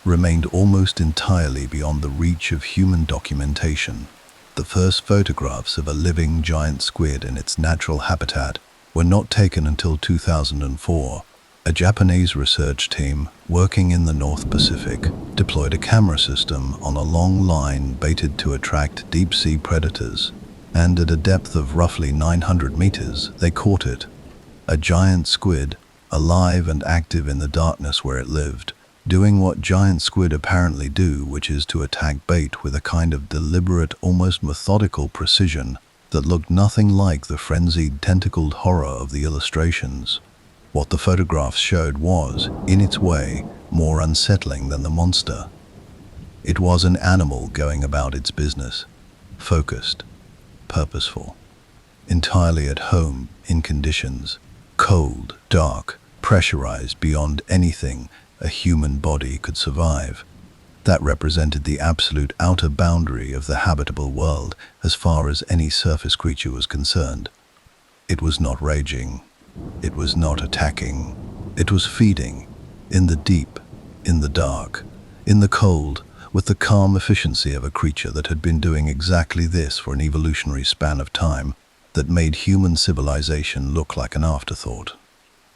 remained almost entirely beyond the reach of human documentation. The first photographs of a living giant squid in its natural habitat were not taken until 2004. A Japanese research team working in the North Pacific deployed a camera system on a long line baited to attract deep-sea predators, and at a depth of roughly 900 meters, they caught it. A giant squid, alive and active in the darkness where it lived, doing what giant squid apparently do, which is to attack bait with a kind of deliberate, almost methodical precision that looked nothing like the frenzied, tentacled horror of the illustrations. What the photographs showed was, in its way, more unsettling than the monster. It was an animal going about its business, focused, purposeful, entirely at home in conditions cold, dark, pressurized beyond anything a human body could survive. That represented the absolute outer boundary of the habitable world as far as any surface creature was concerned. It was not raging. It was not attacking. It was feeding, in the deep, in the dark, in the cold, with the calm efficiency of a creature that had been doing exactly this for an evolutionary span of time that made human civilization look like an afterthought.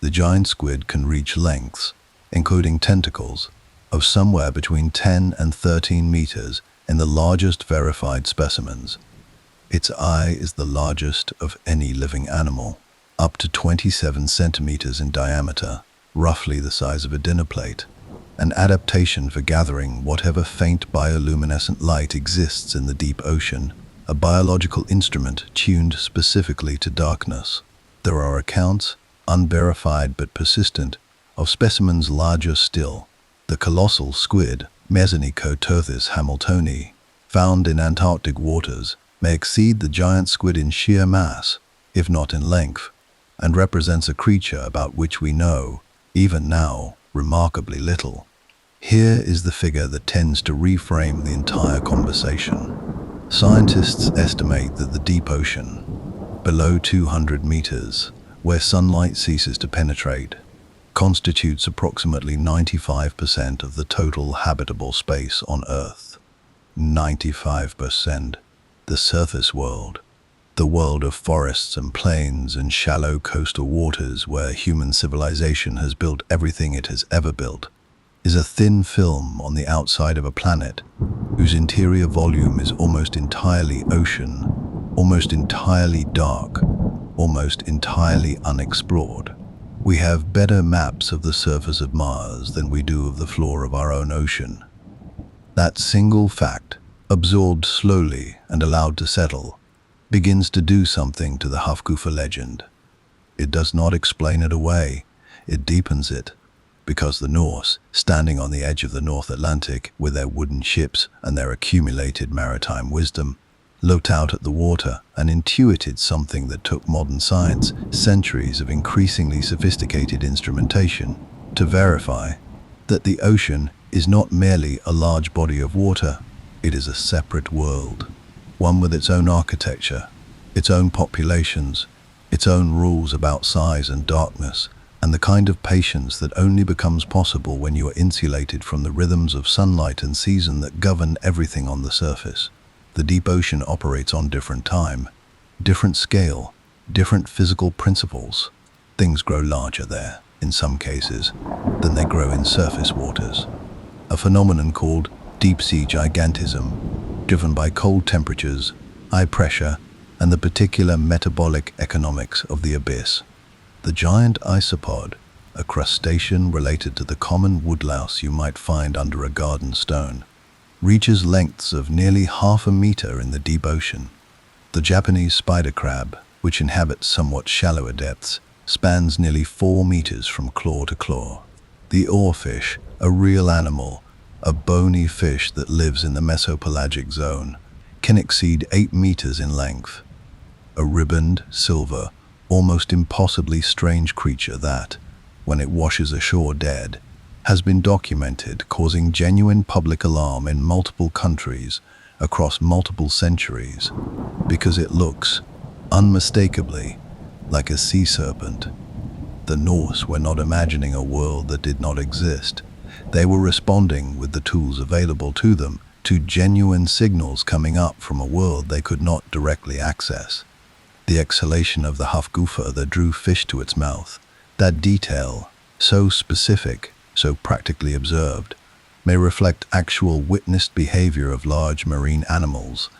The giant squid can reach lengths, including tentacles, of somewhere between 10 and 13 meters in the largest verified specimens. Its eye is the largest of any living animal, up to 27 centimeters in diameter, roughly the size of a dinner plate, an adaptation for gathering whatever faint bioluminescent light exists in the deep ocean, a biological instrument tuned specifically to darkness. There are accounts, unverified but persistent, of specimens larger still. The colossal squid, Mesonychoteuthis hamiltoni, found in Antarctic waters, may exceed the giant squid in sheer mass, if not in length, and represents a creature about which we know, even now, remarkably little. Here is the figure that tends to reframe the entire conversation. Scientists estimate that the deep ocean, below 200 meters, where sunlight ceases to penetrate, constitutes approximately 95% of the total habitable space on Earth. 95%. The surface world, the world of forests and plains and shallow coastal waters where human civilization has built everything it has ever built, is a thin film on the outside of a planet whose interior volume is almost entirely ocean, almost entirely dark, almost entirely unexplored. We have better maps of the surface of Mars than we do of the floor of our own ocean. That single fact, absorbed slowly and allowed to settle, begins to do something to the Hafgufa legend. It does not explain it away, it deepens it, because the Norse, standing on the edge of the North Atlantic with their wooden ships and their accumulated maritime wisdom, looked out at the water and intuited something that took modern science centuries of increasingly sophisticated instrumentation to verify: that the ocean is not merely a large body of water, it is a separate world, one with its own architecture, its own populations, its own rules about size and darkness, and the kind of patience that only becomes possible when you are insulated from the rhythms of sunlight and season that govern everything on the surface. The deep ocean operates on different time, different scale, different physical principles. Things grow larger there, in some cases, than they grow in surface waters. A phenomenon called deep-sea gigantism, driven by cold temperatures, high pressure, and the particular metabolic economics of the abyss. The giant isopod, a crustacean related to the common woodlouse you might find under a garden stone, reaches lengths of nearly 1/2 meter in the deep ocean. The Japanese spider crab, which inhabits somewhat shallower depths, spans nearly 4 meters from claw to claw. The oarfish, a real animal, a bony fish that lives in the mesopelagic zone, can exceed 8 meters in length. A ribboned, silver, almost impossibly strange creature that, when it washes ashore dead, has been documented causing genuine public alarm in multiple countries across multiple centuries because it looks, unmistakably, like a sea serpent. The Norse were not imagining a world that did not exist. They were responding with the tools available to them to genuine signals coming up from a world they could not directly access. The exhalation of the Hafgufa that drew fish to its mouth, that detail, so specific, so practically observed, may reflect actual witnessed behavior of large marine animals,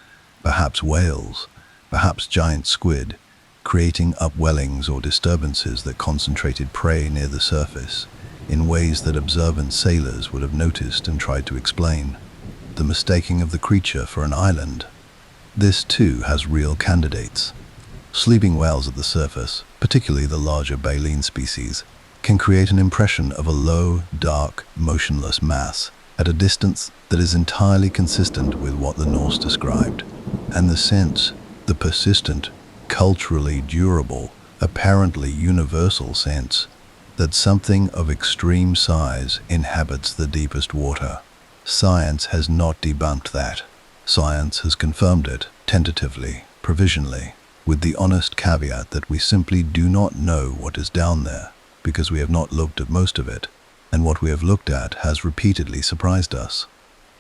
perhaps whales, perhaps giant squid, creating upwellings or disturbances that concentrated prey near the surface, in ways that observant sailors would have noticed and tried to explain. The mistaking of the creature for an island. This too has real candidates. Sleeping whales at the surface, particularly the larger baleen species, can create an impression of a low, dark, motionless mass at a distance that is entirely consistent with what the Norse described, and the sense, the persistent, culturally durable, apparently universal sense, that something of extreme size inhabits the deepest water. Science has not debunked that. Science has confirmed it, tentatively, provisionally, with the honest caveat that we simply do not know what is down there, because we have not looked at most of it, and what we have looked at has repeatedly surprised us.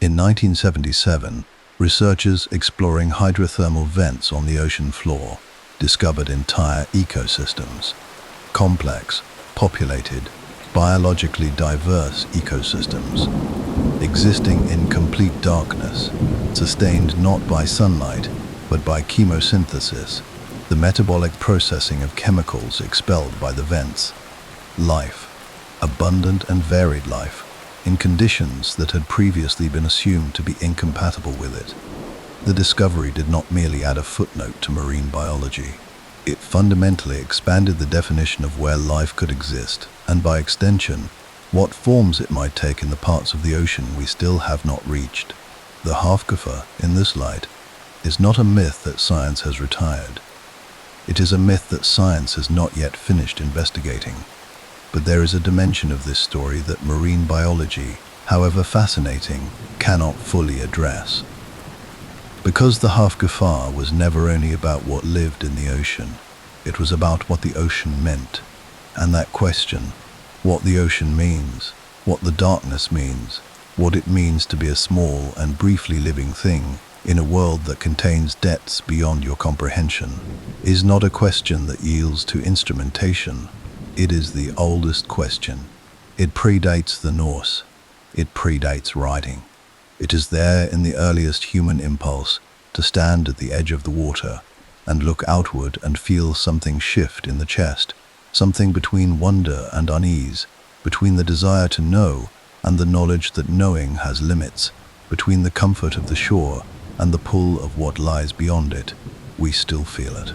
In 1977, researchers exploring hydrothermal vents on the ocean floor discovered entire ecosystems, complex, populated, biologically diverse ecosystems, existing in complete darkness, sustained not by sunlight, but by chemosynthesis, the metabolic processing of chemicals expelled by the vents. Life, abundant and varied life, in conditions that had previously been assumed to be incompatible with it. The discovery did not merely add a footnote to marine biology. It fundamentally expanded the definition of where life could exist, and by extension, what forms it might take in the parts of the ocean we still have not reached. The Hafgufa, in this light, is not a myth that science has retired. It is a myth that science has not yet finished investigating. But there is a dimension of this story that marine biology, however fascinating, cannot fully address. Because the Hafgufa was never only about what lived in the ocean, it was about what the ocean meant. And that question, what the ocean means, what the darkness means, what it means to be a small and briefly living thing in a world that contains depths beyond your comprehension, is not a question that yields to instrumentation. It is the oldest question. It predates the Norse. It predates writing. It is there in the earliest human impulse to stand at the edge of the water and look outward and feel something shift in the chest, something between wonder and unease, between the desire to know and the knowledge that knowing has limits, between the comfort of the shore and the pull of what lies beyond it, we still feel it.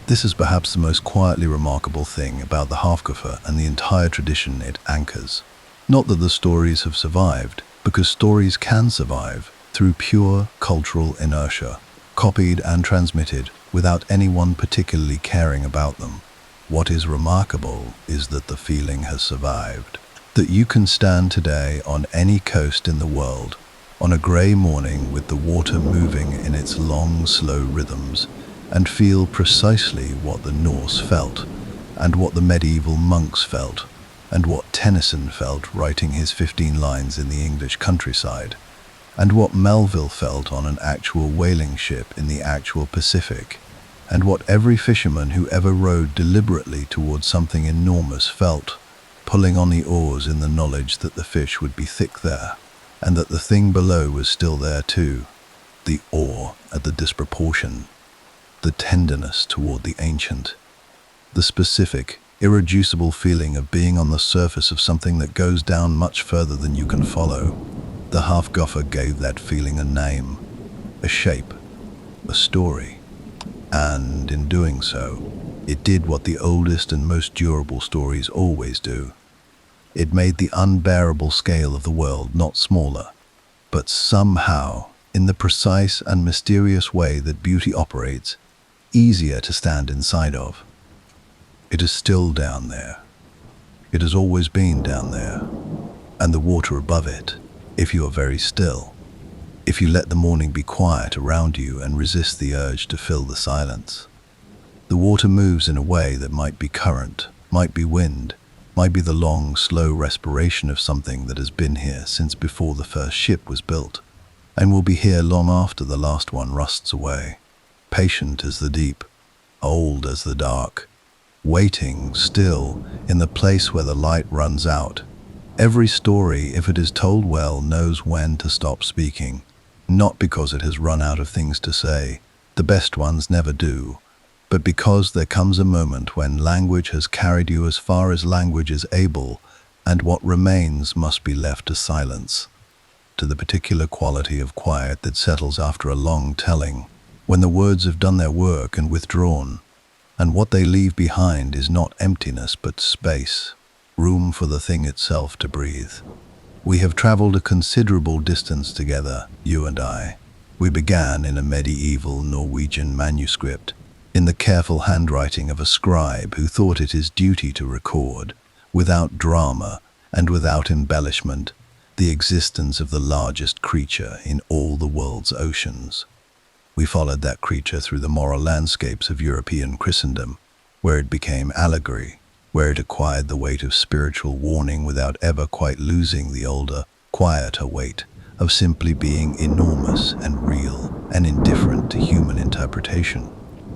This is perhaps the most quietly remarkable thing about the Hafgufa and the entire tradition it anchors. Not that the stories have survived, because stories can survive through pure cultural inertia, copied and transmitted without anyone particularly caring about them. What is remarkable is that the feeling has survived. That you can stand today on any coast in the world, on a grey morning with the water moving in its long, slow rhythms, and feel precisely what the Norse felt, and what the medieval monks felt, and what Tennyson felt writing his 15 lines in the English countryside, and what Melville felt on an actual whaling ship in the actual Pacific, and what every fisherman who ever rowed deliberately towards something enormous felt, pulling on the oars in the knowledge that the fish would be thick there, and that the thing below was still there too. The awe at the disproportion, the tenderness toward the ancient, the specific, irreducible feeling of being on the surface of something that goes down much further than you can follow. The Hafgufa gave that feeling a name, a shape, a story. And in doing so, it did what the oldest and most durable stories always do. It made the unbearable scale of the world not smaller, but somehow, in the precise and mysterious way that beauty operates, easier to stand inside of. It is still down there. It has always been down there. And the water above it, if you are very still, if you let the morning be quiet around you and resist the urge to fill the silence. The water moves in a way that might be current, might be wind, might be the long, slow respiration of something that has been here since before the first ship was built, and will be here long after the last one rusts away. Patient as the deep, old as the dark, waiting still in the place where the light runs out. Every story, if it is told well, knows when to stop speaking, not because it has run out of things to say, the best ones never do, but because there comes a moment when language has carried you as far as language is able, and what remains must be left to silence, to the particular quality of quiet that settles after a long telling, when the words have done their work and withdrawn, and what they leave behind is not emptiness but space, room for the thing itself to breathe. We have traveled a considerable distance together, you and I. We began in a medieval Norwegian manuscript, in the careful handwriting of a scribe who thought it his duty to record, without drama and without embellishment, the existence of the largest creature in all the world's oceans. We followed that creature through the moral landscapes of European Christendom, where it became allegory, where it acquired the weight of spiritual warning without ever quite losing the older, quieter weight of simply being enormous and real and indifferent to human interpretation.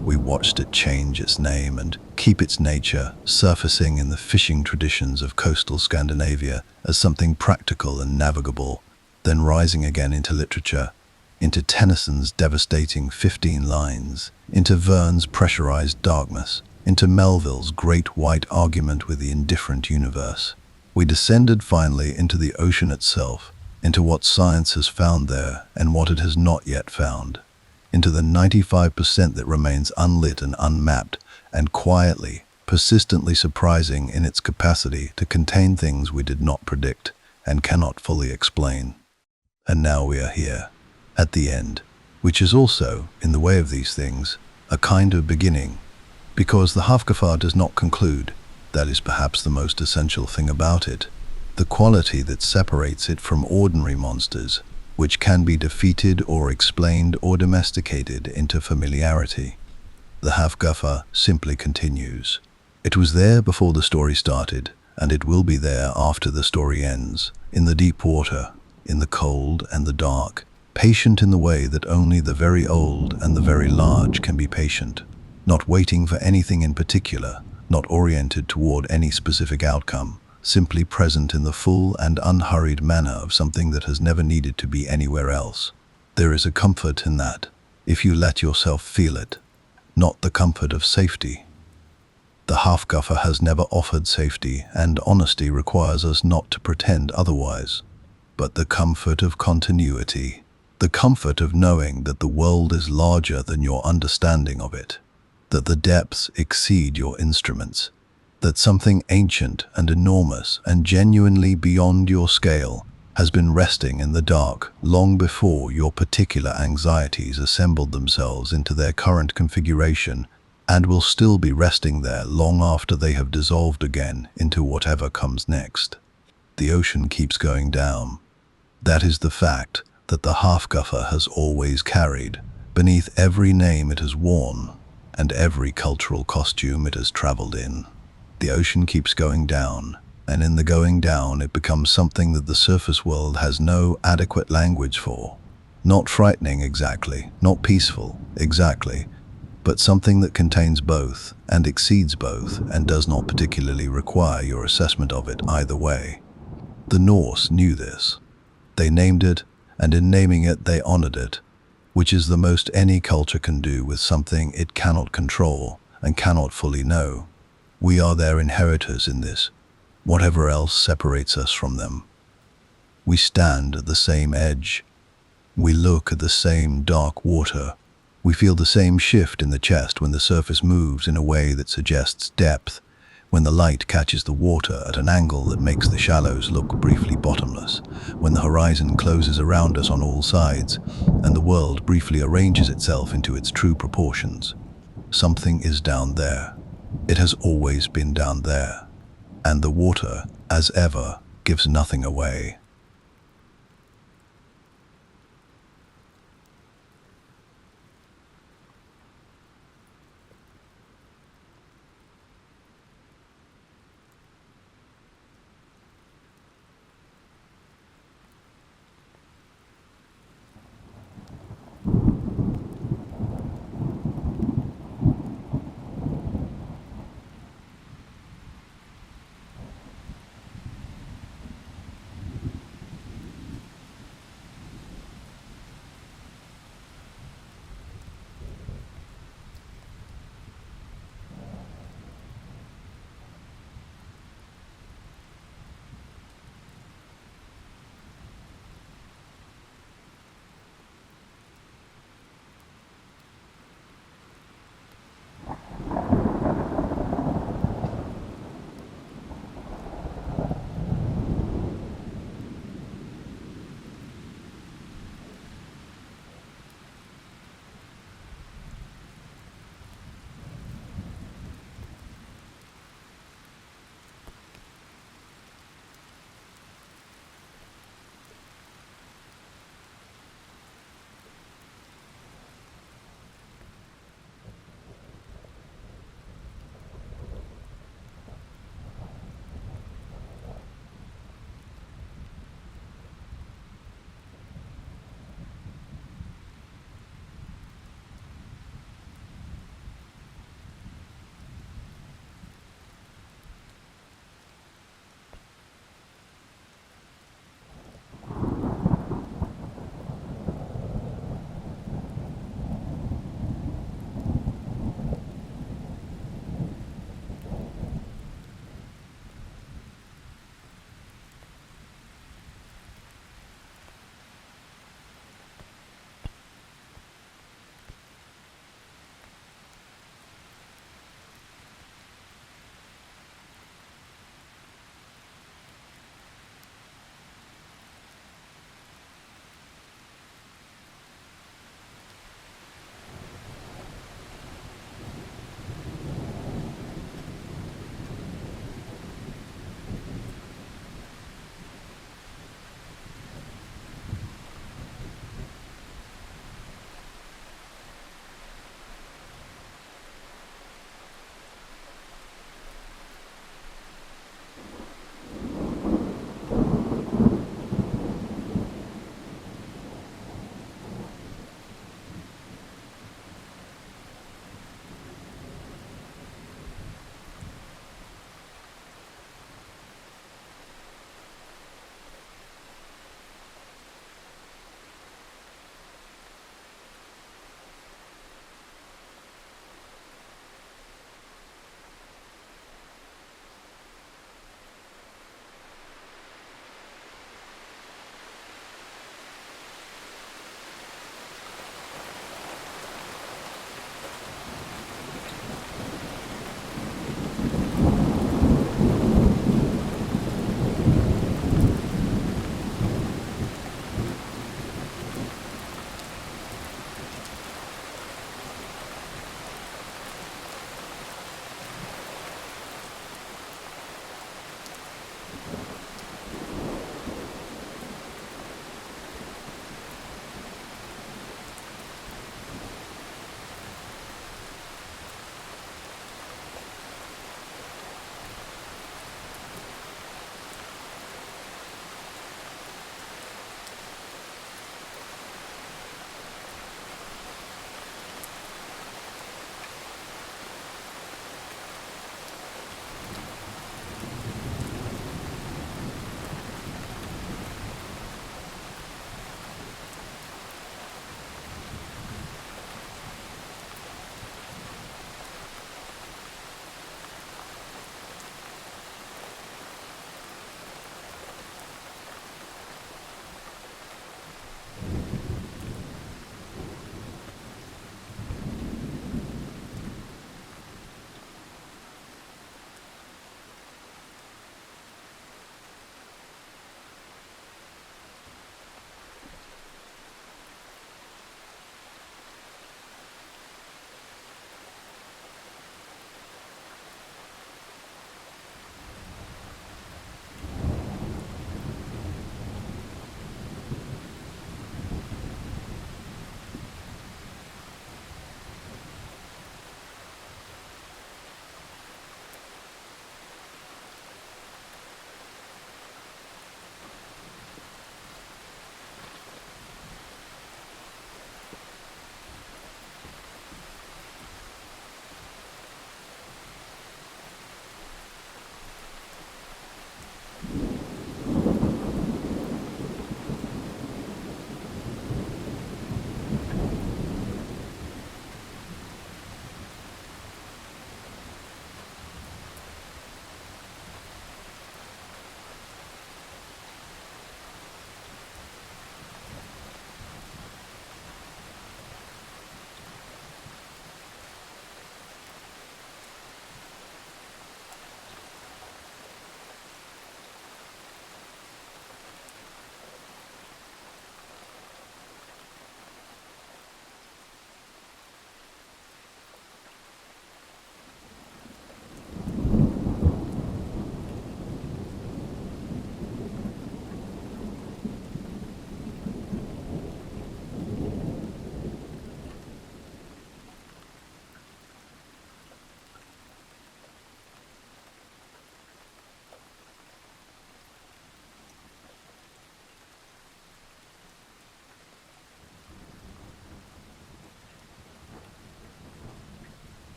We watched it change its name and keep its nature, surfacing in the fishing traditions of coastal Scandinavia as something practical and navigable, then rising again into literature, into Tennyson's devastating 15 lines, into Verne's pressurized darkness, into Melville's great white argument with the indifferent universe. We descended finally into the ocean itself, into what science has found there and what it has not yet found, into the 95% that remains unlit and unmapped, and quietly, persistently surprising in its capacity to contain things we did not predict and cannot fully explain. And now we are here, at the end, which is also, in the way of these things, a kind of beginning, because the Hafgufa does not conclude. That is perhaps the most essential thing about it, the quality that separates it from ordinary monsters, which can be defeated or explained or domesticated into familiarity. The Hafgufa simply continues. It was there before the story started, and it will be there after the story ends, in the deep water, in the cold and the dark, patient in the way that only the very old and the very large can be patient, not waiting for anything in particular, not oriented toward any specific outcome, simply present in the full and unhurried manner of something that has never needed to be anywhere else. There is a comfort in that, if you let yourself feel it, not the comfort of safety. The Hafgufa has never offered safety, and honesty requires us not to pretend otherwise, but the comfort of continuity, The comfort of knowing that the world is larger than your understanding of it, that the depths exceed your instruments, that something ancient and enormous and genuinely beyond your scale has been resting in the dark long before your particular anxieties assembled themselves into their current configuration, and will still be resting there long after they have dissolved again into whatever comes next. The ocean keeps going down. That is the fact that the half-guffer has always carried beneath every name it has worn and every cultural costume it has traveled in. The ocean keeps going down, and in the going down it becomes something that the surface world has no adequate language for. Not frightening exactly, not peaceful exactly, but something that contains both and exceeds both and does not particularly require your assessment of it either way. The Norse knew this. They named it, and in naming it they honored it, which is the most any culture can do with something it cannot control and cannot fully know. We are their inheritors in this, whatever else separates us from them. We stand at the same edge. We look at the same dark water. We feel the same shift in the chest when the surface moves in a way that suggests depth, when the light catches the water at an angle that makes the shallows look briefly bottomless, when the horizon closes around us on all sides, and the world briefly arranges itself into its true proportions. Something is down there. It has always been down there. And the water, as ever, gives nothing away.